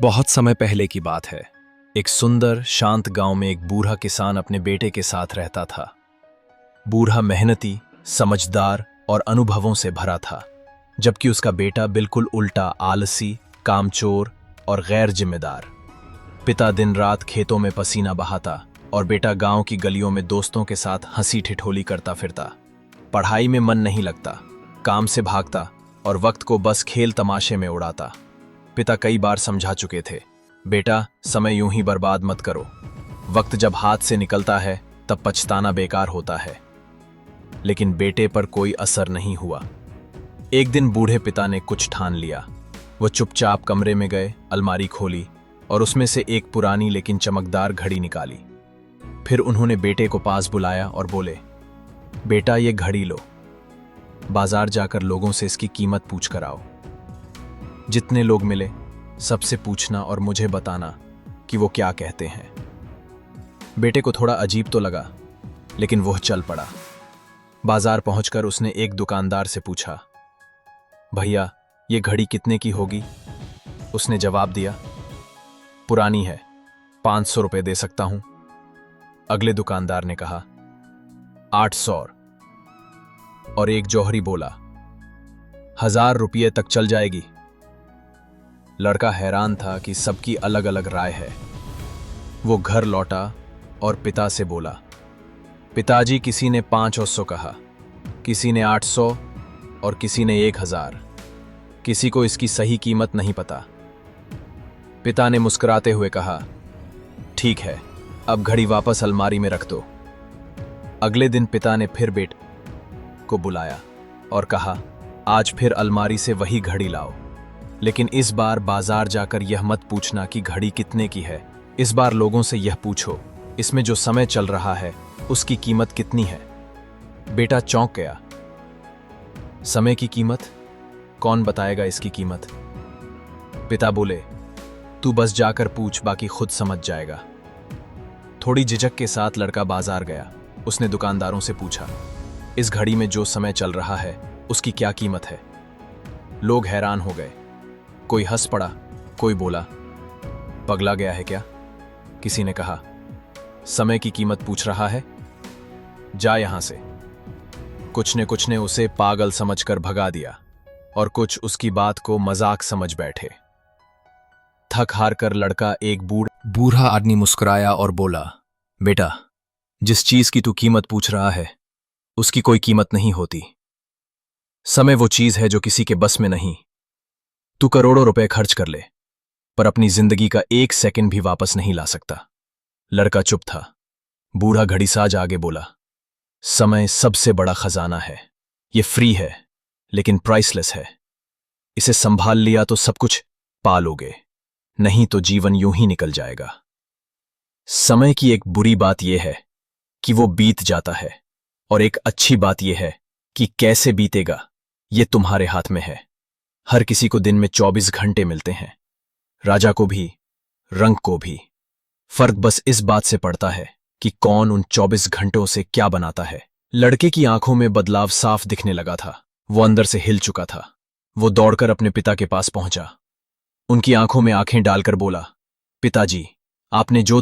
बहुत समय पहले की बात है। एक सुंदर शांत गांव में एक बूढ़ा किसान अपने बेटे के साथ रहता था। बूढ़ा मेहनती, समझदार और अनुभवों से भरा था, जबकि उसका बेटा बिल्कुल उल्टा, आलसी, कामचोर और गैर जिम्मेदार। पिता दिन रात खेतों में पसीना बहाता और बेटा गांव की गलियों में दोस्तों के साथ हंसी ठिठोली करता फिरता। पढ़ाई में मन नहीं लगता, काम से भागता और वक्त को बस खेल तमाशे में उड़ाता। पिता कई बार समझा चुके थे, बेटा समय यूं ही बर्बाद मत करो, वक्त जब हाथ से निकलता है तब पछताना बेकार होता है। लेकिन बेटे पर कोई असर नहीं हुआ। एक दिन बूढ़े पिता ने कुछ ठान लिया। वो चुपचाप कमरे में गए, अलमारी खोली और उसमें से एक पुरानी लेकिन चमकदार घड़ी निकाली। फिर उन्होंने बेटे को पास बुलाया और बोले, बेटा ये घड़ी लो, बाजार जाकर लोगों से इसकी कीमत पूछ कर आओ। जितने लोग मिले सबसे पूछना और मुझे बताना कि वो क्या कहते हैं। बेटे को थोड़ा अजीब तो लगा, लेकिन वह चल पड़ा। बाजार पहुंचकर उसने एक दुकानदार से पूछा, भैया ये घड़ी कितने की होगी? उसने जवाब दिया, पुरानी है, 500 रुपए दे सकता हूं। अगले दुकानदार ने कहा, 800। और एक जौहरी बोला, 1000 रुपये तक चल जाएगी। लड़का हैरान था कि सबकी अलग अलग राय है। वो घर लौटा और पिता से बोला, पिताजी किसी ने 500 कहा, किसी ने 800 और किसी ने 1000। किसी को इसकी सही कीमत नहीं पता। पिता ने मुस्कुराते हुए कहा, ठीक है, अब घड़ी वापस अलमारी में रख दो। अगले दिन पिता ने फिर बेटे को बुलाया और कहा, आज फिर अलमारी से वही घड़ी लाओ, लेकिन इस बार बाजार जाकर यह मत पूछना कि घड़ी कितने की है। इस बार लोगों से यह पूछो, इसमें जो समय चल रहा है उसकी कीमत कितनी है? बेटा चौंक गया। समय की कीमत? कौन बताएगा इसकी कीमत? पिता बोले, तू बस जाकर पूछ, बाकी खुद समझ जाएगा। थोड़ी झिझक के साथ लड़का बाजार गया। उसने दुकानदारों से पूछा, इस घड़ी में जो समय चल रहा है उसकी क्या कीमत है? लोग हैरान हो गए। कोई हंस पड़ा, कोई बोला, पगला गया है क्या? किसी ने कहा, समय की कीमत पूछ रहा है, जा यहां से। कुछ ने उसे पागल समझकर भगा दिया और कुछ उसकी बात को मजाक समझ बैठे। थक हार कर लड़का एक बूढ़ा आदमी मुस्कुराया और बोला, बेटा जिस चीज की तू कीमत पूछ रहा है उसकी कोई कीमत नहीं होती। समय वो चीज है जो किसी के बस में नहीं। तू करोड़ों रुपए खर्च कर ले, पर अपनी जिंदगी का 1 सेकंड भी वापस नहीं ला सकता। लड़का चुप था। बूढ़ा घड़ीसाज आगे बोला, समय सबसे बड़ा खजाना है। ये फ्री है लेकिन प्राइसलेस है। इसे संभाल लिया तो सब कुछ पा लोगे, नहीं तो जीवन यूं ही निकल जाएगा। समय की एक बुरी बात यह है कि वो बीत जाता है, और एक अच्छी बात यह है कि कैसे बीतेगा ये तुम्हारे हाथ में है। हर किसी को दिन में 24 घंटे मिलते हैं, राजा को भी, रंक को भी। फर्क बस इस बात से पड़ता है कि कौन उन 24 घंटों से क्या बनाता है। लड़के की आंखों में बदलाव साफ दिखने लगा था। वो अंदर से हिल चुका था। वो दौड़कर अपने पिता के पास पहुंचा। उनकी आंखों में आंखें डालकर बोला, पिताजी आपने जो